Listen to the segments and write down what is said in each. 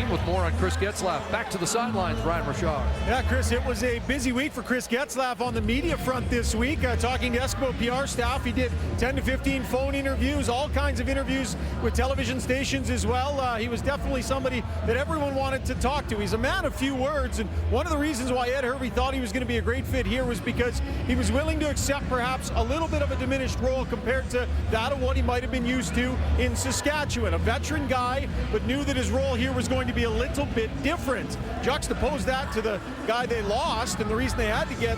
in with more on Chris Getzlaf. Back to the sidelines, Ryan Richard. Yeah, Chris, it was a busy week for Chris Getzlaf on the media front this week. Talking to Eskimo PR staff, he did 10 to 15 phone interviews, all kinds of interviews with television stations as well. He was definitely somebody that everyone wanted to talk to. He's a man of few words, and one of the reasons why Ed Hervey thought he was going to be a great fit here was because he was willing to accept perhaps a little bit of a diminished role compared to that of what he might have been used to in Saskatchewan. A veteran guy, but knew that his role here was going to be a little bit different. Juxtapose that to the guy they lost, and the reason they had to get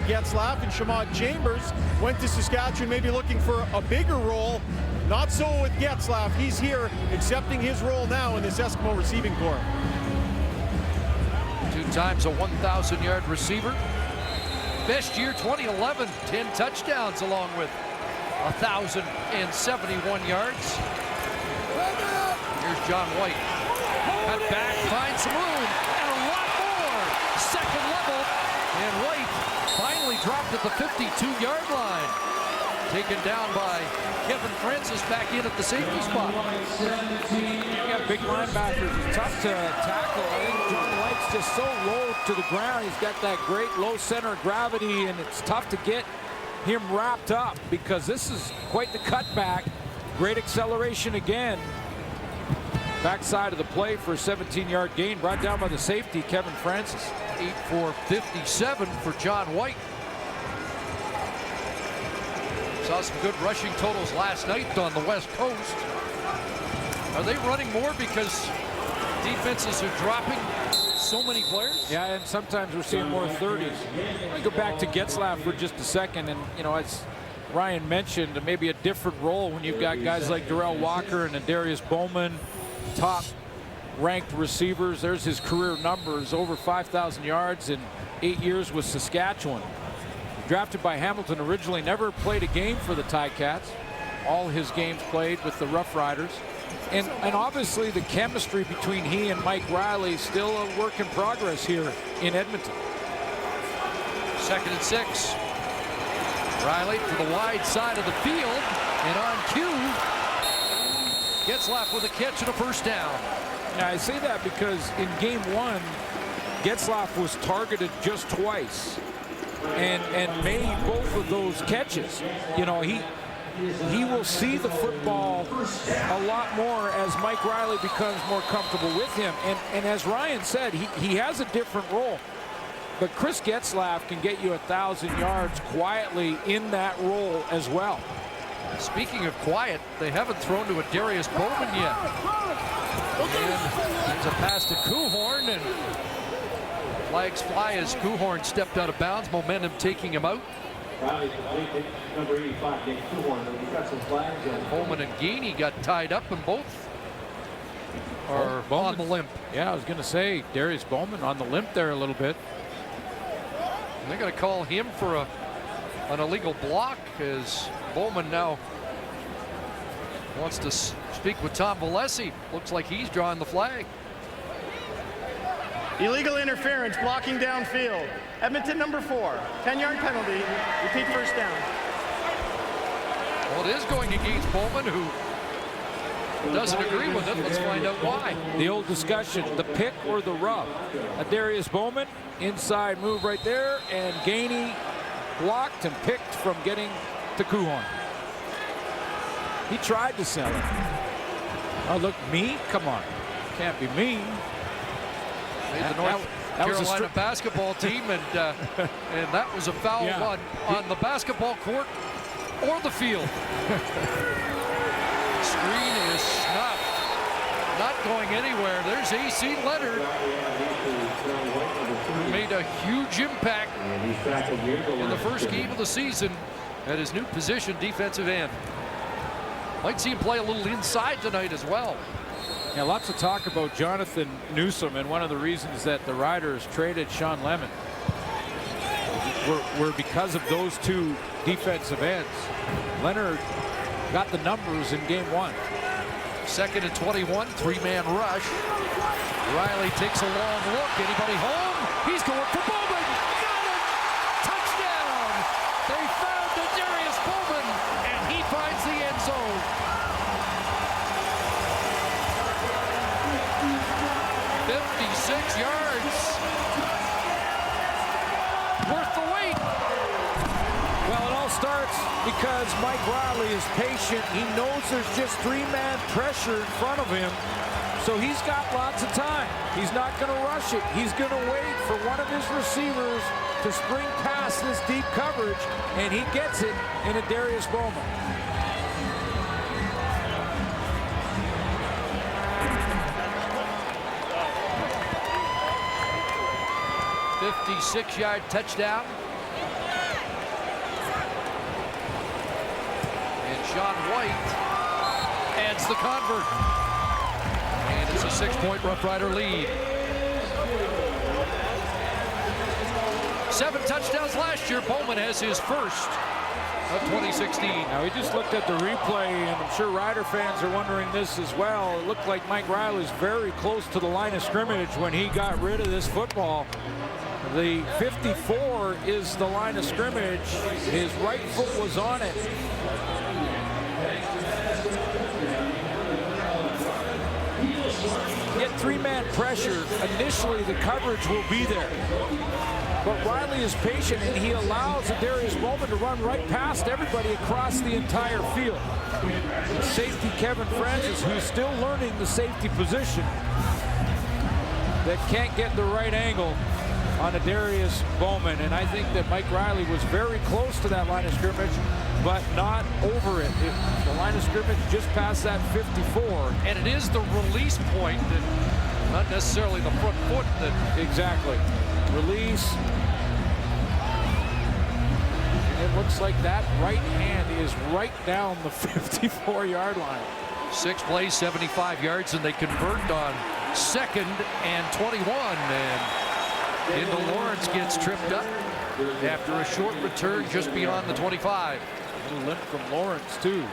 Getzlaf and Shamad Chambers went to Saskatchewan maybe looking for a bigger role. Not so with Getzlaf. He's here accepting his role now in this Eskimo receiving corps. 2 times a 1,000-yard receiver. Best year 2011, 10 touchdowns along with 1,071 yards. Here's John White. Cut back, finds some room, and a lot more. Second level, and White finally dropped at the 52-yard line. Taken down by Kevin Francis back in at the safety spot. You got big linebackers. It's tough to tackle. I think John White's just so low to the ground. He's got that great low center of gravity, and it's tough to get him wrapped up because this is quite the cutback. Great acceleration again. Backside of the play for a 17-yard gain, brought down by the safety, Kevin Francis. 8 for 57 for John White. Saw some good rushing totals last night on the West Coast. Are they running more because defenses are dropping so many players? Yeah, and sometimes we're seeing more 30s. I'm going to go back to Getzlaf for just a second. And, you know, as Ryan mentioned, maybe a different role when you've got guys like Darrell Walker and Darius Bowman, top-ranked receivers. There's his career numbers, over 5,000 yards in 8 years with Saskatchewan. Drafted by Hamilton originally, never played a game for the Ticats. All his games played with the Roughriders. And obviously the chemistry between he and Mike Riley still a work in progress here in Edmonton. 2nd and 6. Riley to the wide side of the field, and on cue, Getzlaf with a catch and a first down. Now I say that because in game 1, Getzlaf was targeted just twice and made both of those catches. You know, he will see the football a lot more as Mike Riley becomes more comfortable with him. And as Ryan said, he has a different role. But Chris Getzlaf can get you 1,000 yards quietly in that role as well. Speaking of quiet, they haven't thrown to a Darius Bowman yet. And there's a pass to Kuhorn, and flags fly as Kuhorn stepped out of bounds. Momentum taking him out. Bowman and Gainey got tied up, and both are on the limp. Yeah, I was going to say Darius Bowman on the limp there a little bit. And they're going to call him for an illegal block as Bowman now wants to speak with Tom Valesi. Looks like he's drawing the flag. Illegal interference, blocking downfield. Edmonton number 4, 10-yard penalty, repeat first down. Well, it is going against Bowman, who doesn't agree with it. Let's find out why. The old discussion, the pick or the rub. Darius Bowman, inside move right there, and Gainey blocked and picked from getting to Kuhorn. He tried to sell it. Oh, look, me? Come on. Can't be me. The North Carolina basketball team, and that was a foul on the basketball court or the field. Screen is snuffed. Not going anywhere. There's AC Leonard, who made a huge impact in the first game of the season at his new position, defensive end. Might see him play a little inside tonight as well. Yeah, lots of talk about Jonathan Newsom, and one of the reasons that the Riders traded Sean Lemon were because of those two defensive ends. Leonard got the numbers in game 1. 2nd and 21, 3-man rush. Riley takes a long look. Anybody home? He's going for Bowman. Got it! Touchdown! They found the Darius Bowman, and he finds the end zone. 56 yards. Worth the wait. Well, it all starts because Mike Riley is patient. He knows there's just three-man pressure in front of him, so he's got lots of time. He's not going to rush it. He's going to wait for one of his receivers to spring past this deep coverage, and he gets it in a Darius Bowman. A 56-yard touchdown. And Sean White adds the convert. And it's a 6-point Rough Rider lead. 7 touchdowns last year. Bowman has his first of 2016. Now, we just looked at the replay, and I'm sure Rider fans are wondering this as well. It looked like Mike Riley's very close to the line of scrimmage when he got rid of this football. The 54 is the line of scrimmage. His right foot was on it. Get three-man pressure. Initially, the coverage will be there. But Riley is patient, and he allows Darius Bowman to run right past everybody across the entire field. Safety Kevin Francis, who's still learning the safety position, that can't get the right angle on Darius Bowman. And I think that Mike Riley was very close to that line of scrimmage, but not over it. The line of scrimmage just past that 54. And it is the release point, that, not necessarily the front foot. That exactly. Release. And it looks like that right hand is right down the 54-yard line. 6 plays, 75 yards, and they convert on 2nd and 21. And into Lawrence gets tripped up after a short return just beyond the 25. A little limp from Lawrence, too.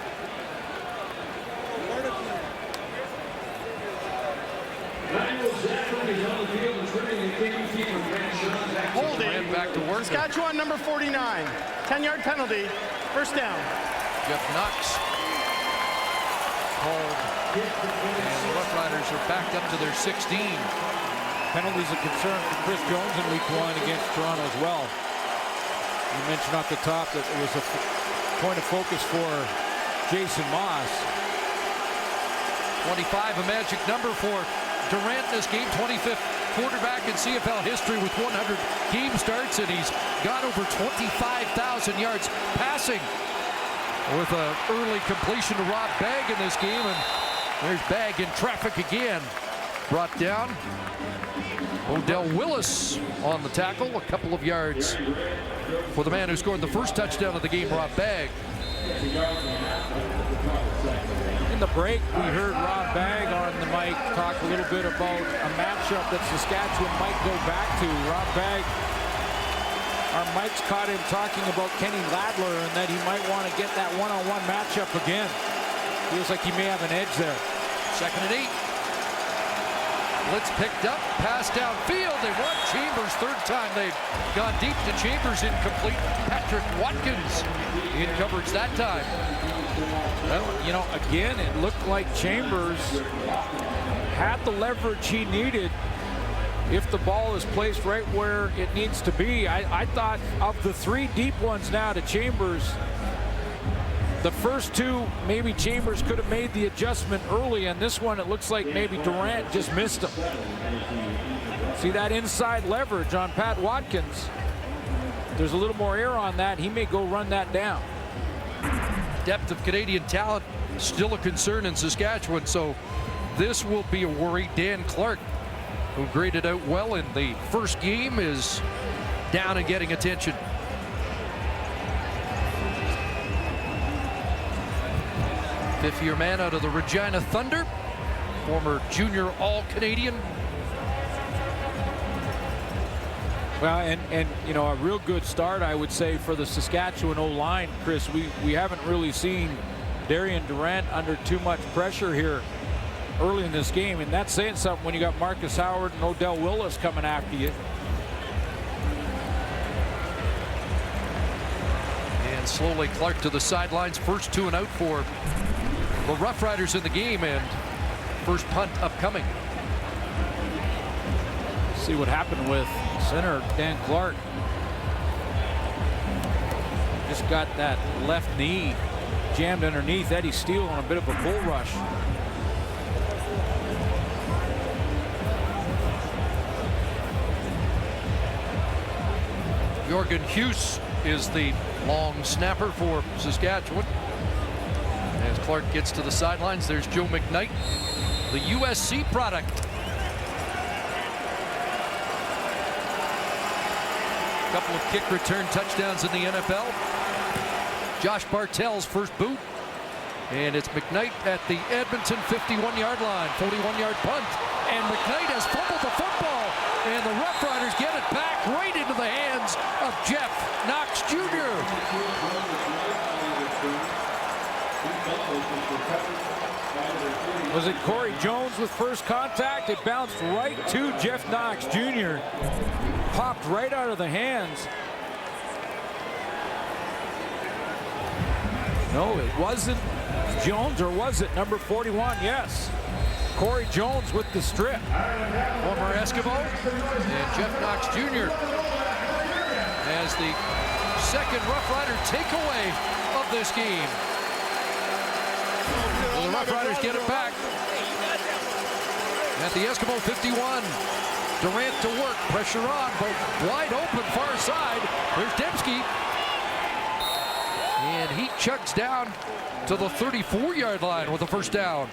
Holding. Back to work. Saskatchewan number 49. 10-yard penalty. First down. Jeff Knox called. And the Rough Riders are backed up to their 16. Penalties a concern for Chris Jones in week 1 against Toronto as well. You mentioned off the top that it was a point of focus for Jason Moss. 25, a magic number for Durant in this game. 25th quarterback in CFL history with 100 game starts, and he's got over 25,000 yards passing with an early completion to Rob Bagg in this game. And there's Bagg in traffic again. Brought down. Odell Willis on the tackle, a couple of yards for the man who scored the first touchdown of the game, Rob Bagg. In the break, we heard Rob Bagg on the mic talk a little bit about a matchup that Saskatchewan might go back to. Rob Bagg, our mics caught him talking about Kenny Ladler and that he might want to get that one-on-one matchup again. Feels like he may have an edge there. 2nd and 8. Blitz picked up, pass downfield. They run Chambers. 3rd time they've gone deep to Chambers, incomplete. Patrick Watkins in coverage that time. Well, you know, again, it looked like Chambers had the leverage he needed if the ball is placed right where it needs to be. I thought of the 3 deep ones now to Chambers, the first 2, maybe Chambers could have made the adjustment early, and this one, it looks like maybe Durant just missed him. See that inside leverage on Pat Watkins? There's a little more air on that. He may go run that down. Depth of Canadian talent still a concern in Saskatchewan, so this will be a worry. Dan Clark, who graded out well in the first game, is down and getting attention. Fifth-year man out of the Regina Thunder, former junior All-Canadian. Well, and you know, a real good start, I would say, for the Saskatchewan O-line, Chris. We haven't really seen Darian Durant under too much pressure here early in this game, and that's saying something when you got Marcus Howard and Odell Willis coming after you. And slowly Clark to the sidelines. First 2 and out for the Rough Riders in the game, and first punt upcoming. See what happened with center Dan Clark. Just got that left knee jammed underneath Eddie Steele on a bit of a bull rush. Jorgen Hughes is the long snapper for Saskatchewan. As Clark gets to the sidelines, there's Joe McKnight, the USC product. Couple of kick return touchdowns in the NFL. Josh Bartel's first boot. And it's McKnight at the Edmonton 51-yard line, 41-yard punt. And McKnight has fumbled the football. And the Roughriders get it back right into the hands of Jeff Knox Jr. Was it Corey Jones with first contact? It bounced right to Jeff Knox Jr. Popped right out of the hands. No, it wasn't Jones, or was it number 41? Yes. Corey Jones with the strip. Former Eskimo, and Jeff Knox Jr. as the second Rough Rider takeaway of this game. So the Rough Riders get it back at the Eskimo 51. Durant to work, pressure on, but wide open far side. There's Dembski. And he chugs down to the 34-yard line with a first down.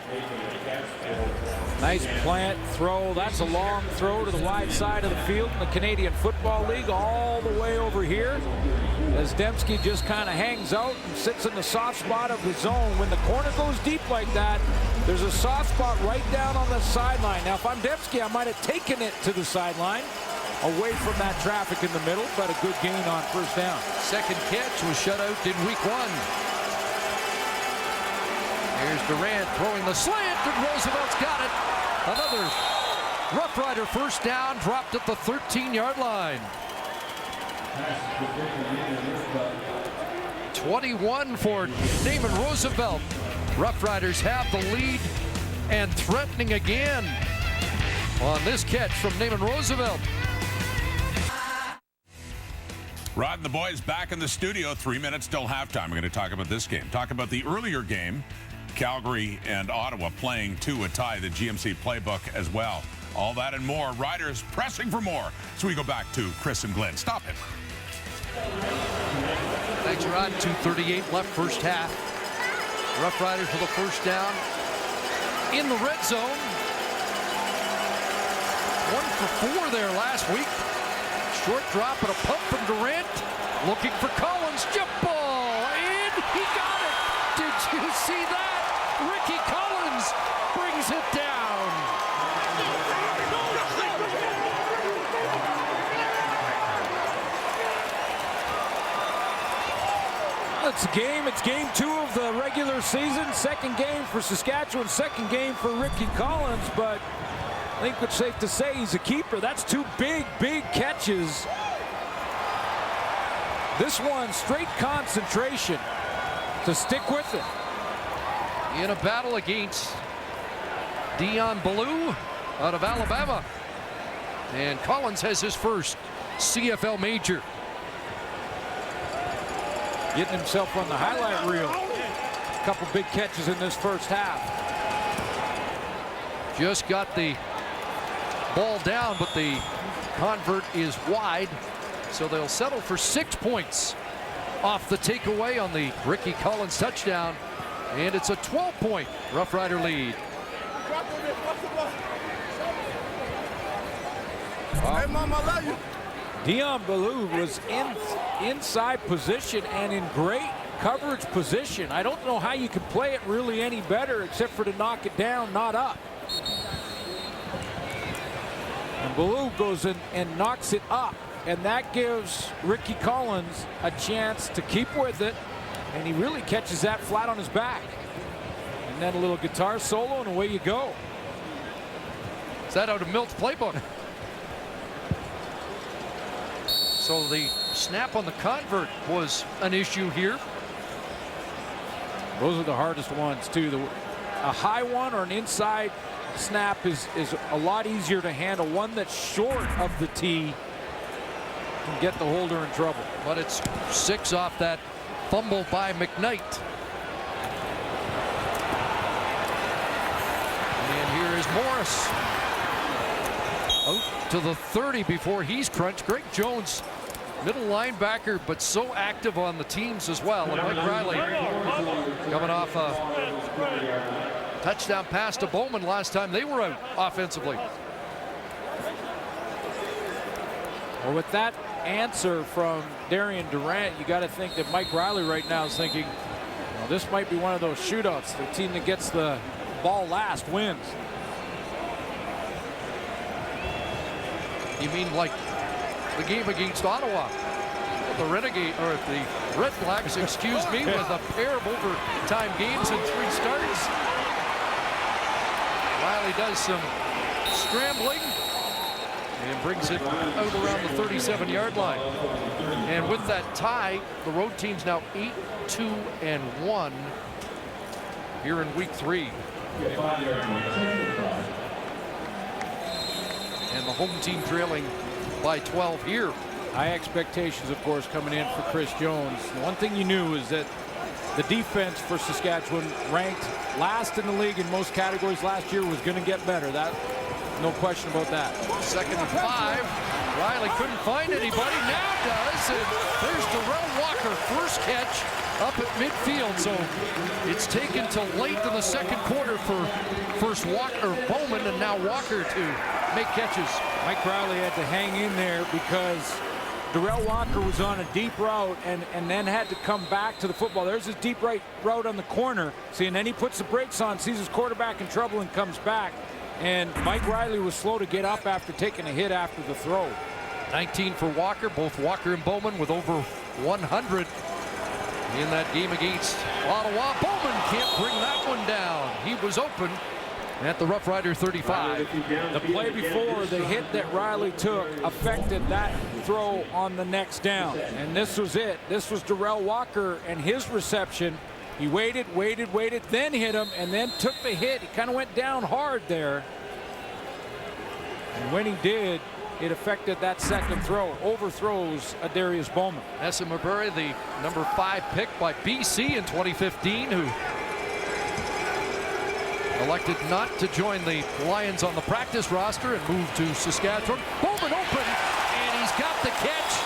Nice plant throw. That's a long throw to the wide side of the field in the Canadian Football League, all the way over here, as Dembski just kind of hangs out and sits in the soft spot of the zone. When the corner goes deep like that, there's a soft spot right down on the sideline. Now, if I'm Dembski, I might have taken it to the sideline, away from that traffic in the middle, but a good gain on first down. Second catch was shut out in week 1. Here's Durant throwing the slant, and Roosevelt's got it. Another Rough Rider first down, dropped at the 13-yard line. 21 for Damon Roosevelt. Rough Riders have the lead and threatening again on this catch from Damon Roosevelt. Rod and the boys back in the studio. 3 minutes till halftime. We're going to talk about this game. Talk about the earlier game. Calgary and Ottawa playing to a tie, the GMC playbook as well. All that and more. Riders pressing for more. So we go back to Chris and Glenn. Stop it. Thanks, Rod. 2:38 left first half. Rough Riders with a first down in the red zone. 1 for 4 there last week. Short drop and a pump from Durant. Looking for Collins. Jump ball. And he got it. Did you see that? Ricky Collins brings it down. It's a game. It's game 2 of the regular season. Second game for Saskatchewan. Second game for Ricky Collins. But I think it's safe to say he's a keeper. That's 2 big catches. This one, straight concentration to stick with it. In a battle against Dion Ballou out of Alabama. And Collins has his first CFL major. Getting himself on the highlight reel. A couple big catches in this first half. Just got the ball down, but the convert is wide. So they'll settle for 6 points off the takeaway on the Ricky Collins touchdown. And it's a 12-point Rough Rider lead. Hey, Mom, I love you. Dion Ballou was in inside position and in great coverage position. I don't know how you can play it really any better except for to knock it down, not up. And Ballou goes in and knocks it up. And that gives Ricky Collins a chance to keep with it. And he really catches that flat on his back. And then a little guitar solo and away you go. Is that out of Milt's playbook? So the snap on the convert was an issue here. Those are the hardest ones too. A high one or an inside jump snap is a lot easier to handle. One that's short of the tee can get the holder in trouble. But it's 6 off that fumble by McKnight. And here is Morris. Out to the 30 before he's crunched. Greg Jones, middle linebacker, but so active on the teams as well. And Mike Riley coming off a touchdown pass to Bowman last time they were out offensively. Well, with that answer from Darian Durant, you got to think that Mike Riley right now is thinking, well, this might be one of those shootouts. The team that gets the ball last wins. You mean like the game against Ottawa? The Renegade, or the Red Blacks, excuse me, with a pair of overtime games and 3 starts. Riley does some scrambling and brings it out around the 37-yard line. And with that tie, the road team's now 8-2-1 here in week 3. And the home team trailing by 12 here. High expectations, of course, coming in for Chris Jones. The one thing you knew is that the defense for Saskatchewan, ranked last in the league in most categories last year, was going to get better. That, no question about that. 2nd and 5. Riley couldn't find anybody. Now does. And there's Darrell Walker, first catch up at midfield. So it's taken till late in the 2nd quarter for first Bowman and now Walker to make catches. Mike Riley had to hang in there because Darrell Walker was on a deep route and then had to come back to the football. There's his deep right route on the corner. See, and then he puts the brakes on, sees his quarterback in trouble, and comes back. And Mike Riley was slow to get up after taking a hit after the throw. 19 for Walker. Both Walker and Bowman with over 100 in that game against Ottawa. Bowman can't bring that one down. He was open at the Roughrider 35. The play before, the hit that Riley took affected that throw on the next down. And this was it. This was Darrell Walker and his reception. He waited, then hit him, and then took the hit. He kind of went down hard there. And when he did, it affected that 2nd throw. Overthrows Darius Bowman. Essa Mabury, the number 5 pick by BC in 2015, who elected not to join the Lions on the practice roster and moved to Saskatchewan. Bowman open, and he's got the catch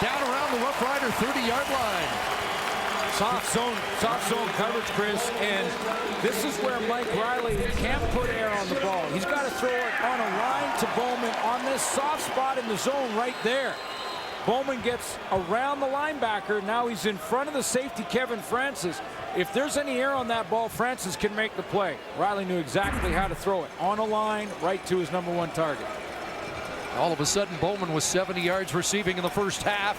down around the Roughrider 30-yard line. Soft zone coverage, Chris, and this is where Mike Riley can't put air on the ball. He's got to throw it on a line to Bowman on this soft spot in the zone right there. Bowman gets around the linebacker. Now he's in front of the safety, Kevin Francis. If there's any air on that ball, Francis can make the play. Riley knew exactly how to throw it on a line right to his number 1 target. All of a sudden, Bowman was 70 yards receiving in the first half.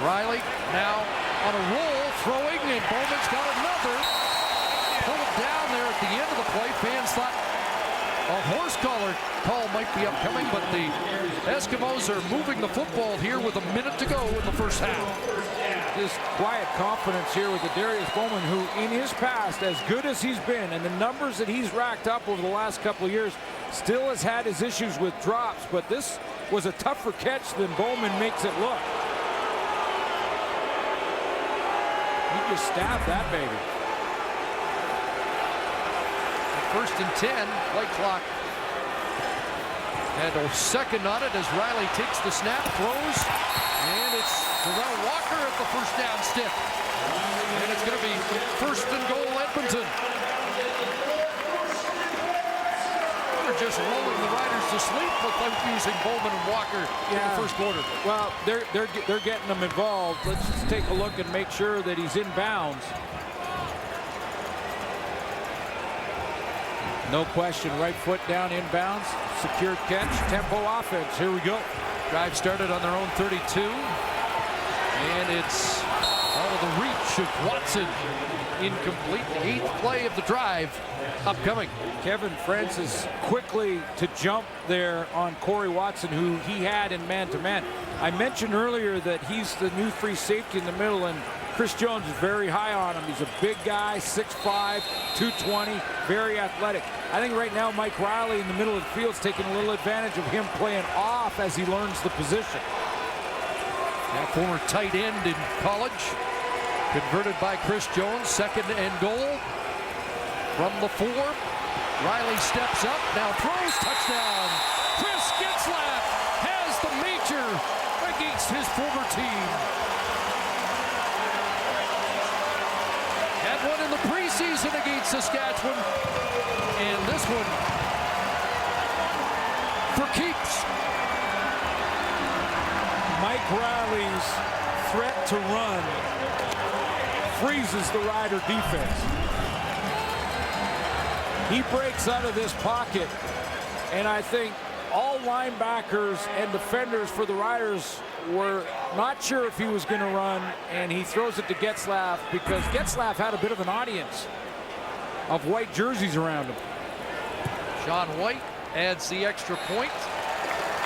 Riley now on a roll, throwing, and Bowman's got another. Pulled down there at the end of the play. Fans thought a horse collar call might be upcoming, but the Eskimos are moving the football here with a minute to go in the first half. Just quiet confidence here with Darius Bowman, who in his past, as good as he's been, and the numbers that he's racked up over the last couple of years, still has had his issues with drops, but this was a tougher catch than Bowman makes it look. He just stabbed that baby. 1st and 10, play clock. And a 2nd on it as Riley takes the snap, throws, and it's Darrell Walker at the first down stick. And it's going to be 1st and goal, Edmonton. They're just rolling the Riders to sleep without using Bowman and Walker in the first quarter. Well, they're getting them involved. Let's just take a look and make sure that he's in bounds. No question, right foot down inbounds, secured catch, tempo offense. Here we go. Drive started on their own 32, and it's out of the reach of Watson. Incomplete. 8th play of the drive upcoming. Kevin Francis quickly to jump there on Corey Watson, who he had in man-to-man. I mentioned earlier that he's the new free safety in the middle, and Chris Jones is very high on him. He's a big guy, 6'5", 220, very athletic. I think right now Mike Riley in the middle of the field is taking a little advantage of him playing off as he learns the position. That former tight end in college, converted by Chris Jones, 2nd and goal from the 4. Riley steps up, now throws, touchdown. Chris Getzlaf has the major against his former team. Had one in the preseason against Saskatchewan, and this one for keeps. Mike Riley's threat to run freezes the Rider defense. He breaks out of this pocket, and I think all linebackers and defenders for the Riders were not sure if he was going to run, and he throws it to Getzlaf because Getzlaf had a bit of an audience of white jerseys around him. Sean White adds the extra point.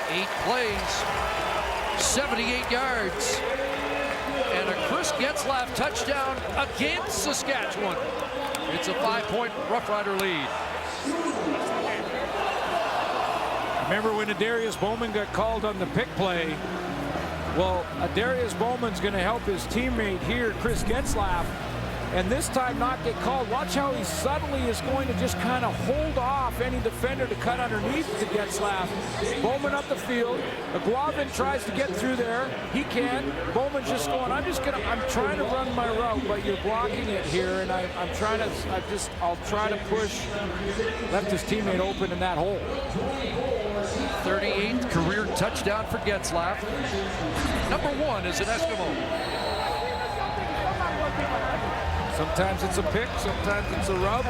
8 plays, 78 yards, and a Chris Getzlaf touchdown against Saskatchewan. It's a 5-point Rough Rider lead. Remember when Adarius Bowman got called on the pick play? Well, Adarius Bowman's going to help his teammate here, Chris Getzlaf, and this time not get called. Watch how he subtly is going to just kind of hold off any defender to cut underneath to Getzlaf. Bowman up the field. Aguavin tries to get through there. He can. Bowman's just going, I'm trying to run my route, but you're blocking it here, and I'll try to push. Left his teammate open in that hole. 38th career touchdown for Getzlaf. Number 1 is an Eskimo. Sometimes it's a pick, sometimes it's a rub.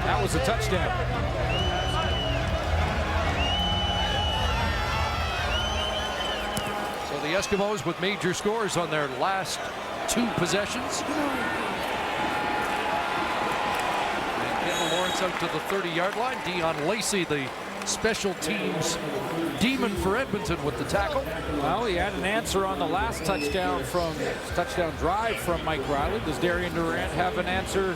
That was a touchdown. So the Eskimos with major scores on their last 2 possessions. And Kendall Lawrence out to the 30-yard line. Dion Lacey, the special teams demon for Edmonton, with the tackle. Well, he had an answer on the last touchdown drive from Mike Riley. Does Darian Durant have an answer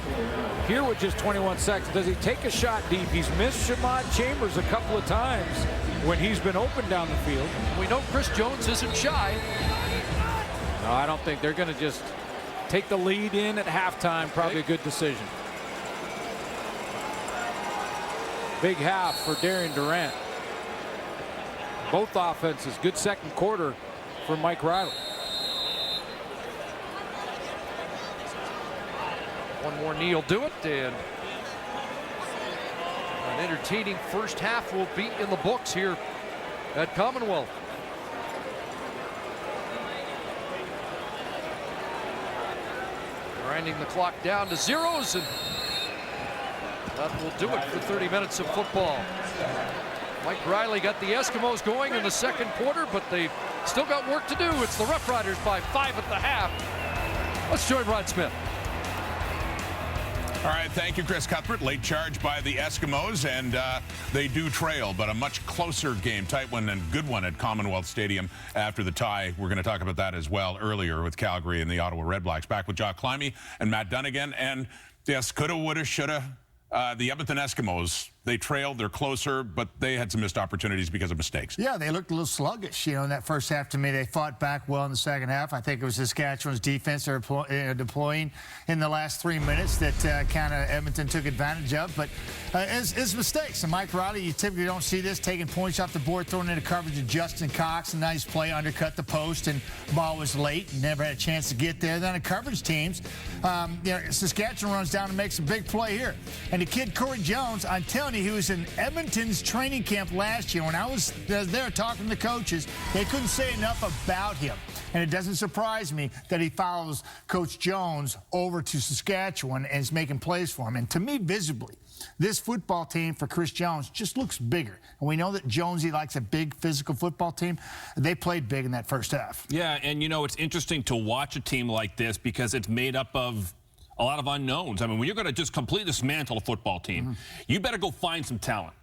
here with just 21 seconds? Does he take a shot deep? He's missed Shamad Chambers a couple of times when he's been open down the field. We know Chris Jones isn't shy. No, I don't think they're going to just take the lead in at halftime. Probably a good decision. Big half for Darian Durant. Both offenses, good second quarter for Mike Riley. One more knee will do it, and an entertaining first half will be in the books here at Commonwealth. Grinding the clock down to zeros, and that will do it for 30 minutes of football. Mike Riley got the Eskimos going in the second quarter, but they've still got work to do. It's the Rough Riders by 5 at the half. Let's join Rod Smith. All right, thank you, Chris Cuthbert. Late charge by the Eskimos, and they do trail, but a much closer game. Tight one and good one at Commonwealth Stadium after the tie. We're going to talk about that as well earlier with Calgary and the Ottawa Redblacks. Back with Jock Climie and Matt Dunnigan. And yes, coulda, woulda, shoulda. The Edmonton Eskimos, they trailed, they're closer, but they had some missed opportunities because of mistakes. Yeah, they looked a little sluggish, in that first half to me. They fought back well in the second half. I think it was Saskatchewan's defense they're deploying in the last 3 minutes that kind of Edmonton took advantage of. But it's mistakes. And Mike Riley, you typically don't see this, taking points off the board, throwing into coverage of Justin Cox. A nice play, undercut the post, and ball was late. Never had a chance to get there. Then the coverage teams, Saskatchewan runs down and makes a big play here. And the kid Corey Jones, I'm telling you, he was in Edmonton's training camp last year. When I was there talking to the coaches, they couldn't say enough about him. And it doesn't surprise me that he follows Coach Jones over to Saskatchewan and is making plays for him. And to me, visibly, this football team for Chris Jones just looks bigger. And we know that Jonesy likes a big physical football team. They played big in that first half. Yeah, and it's interesting to watch a team like this because it's made up of a lot of unknowns. I mean, when you're going to just completely dismantle a football team, you better go find some talent.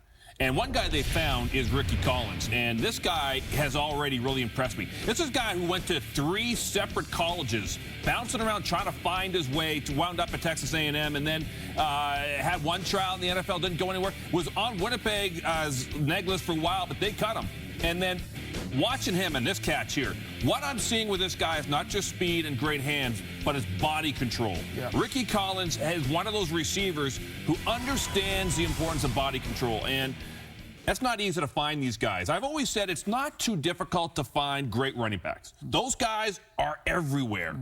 And one guy they found is Ricky Collins, and this guy has already really impressed me. This is a guy who went to 3 separate colleges, bouncing around trying to find his way, to wound up at Texas A&M, and then had one trial in the NFL, didn't go anywhere, was on Winnipeg as negless for a while, but they cut him. And then watching him and this catch here, what I'm seeing with this guy is not just speed and great hands, but his body control. Yeah. Ricky Collins is one of those receivers who understands the importance of body control, and that's not easy to find these guys. I've always said it's not too difficult to find great running backs. Those guys are everywhere.